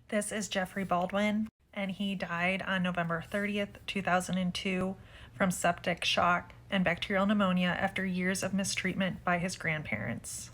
This is Jeffrey Baldwin, and he died on November 30th, 2002 from septic shock and bacterial pneumonia after years of mistreatment by his grandparents.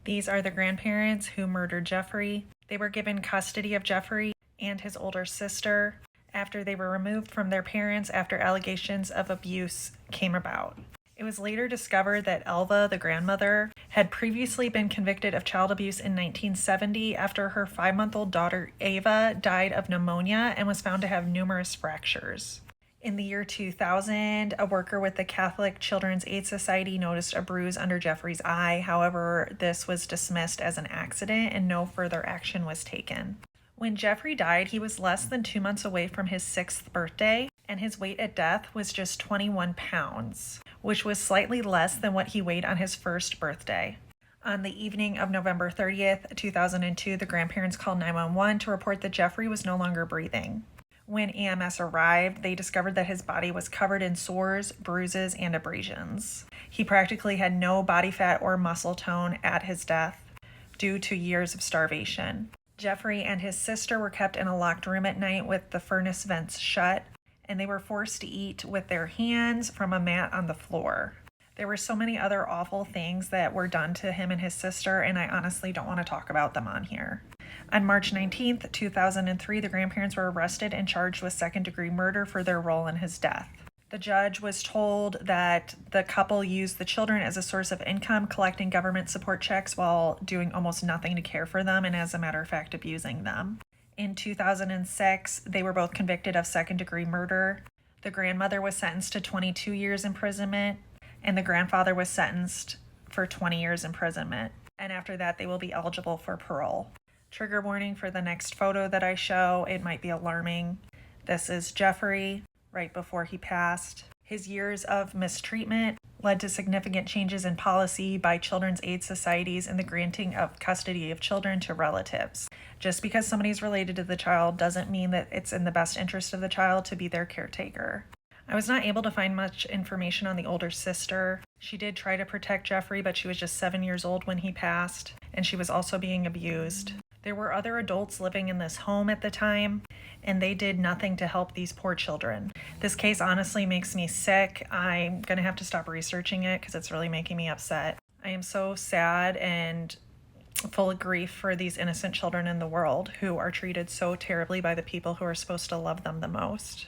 These are the grandparents who murdered Jeffrey. They were given custody of Jeffrey and his older sister after they were removed from their parents after allegations of abuse came about. It was later discovered that Elva, the grandmother, had previously been convicted of child abuse in 1970 after her 5-month-old daughter Ava died of pneumonia and was found to have numerous fractures. In the year 2000, a worker with the Catholic Children's Aid Society noticed a bruise under Jeffrey's eye. However, this was dismissed as an accident and no further action was taken. When Jeffrey died, he was less than 2 months away from his 6th birthday, and his weight at death was just 21 pounds, which was slightly less than what he weighed on his first birthday. On the evening of November 30th, 2002, the grandparents called 911 to report that Jeffrey was no longer breathing. When EMS arrived, they discovered that his body was covered in sores, bruises, and abrasions. He practically had no body fat or muscle tone at his death due to years of starvation. Jeffrey and his sister were kept in a locked room at night with the furnace vents shut, and they were forced to eat with their hands from a mat on the floor. There were so many other awful things that were done to him and his sister, and I honestly don't want to talk about them on here. On March 19th, 2003, the grandparents were arrested and charged with second-degree murder for their role in his death. The judge was told that the couple used the children as a source of income, collecting government support checks while doing almost nothing to care for them and, as a matter of fact, abusing them. In 2006, they were both convicted of second-degree murder. The grandmother was sentenced to 22 years imprisonment, and the grandfather was sentenced for 20 years imprisonment. And after that, they will be eligible for parole. Trigger warning for the next photo that I show. It might be alarming. This is Jeffrey right before he passed. His years of mistreatment led to significant changes in policy by children's aid societies in the granting of custody of children to relatives. Just because somebody's related to the child doesn't mean that it's in the best interest of the child to be their caretaker. I was not able to find much information on the older sister. She did try to protect Jeffrey, but she was just 7 years old when he passed, and she was also being abused. There were other adults living in this home at the time, and they did nothing to help these poor children. This case honestly makes me sick. I'm going to have to stop researching it because it's really making me upset. I am so sad and full of grief for these innocent children in the world who are treated so terribly by the people who are supposed to love them the most.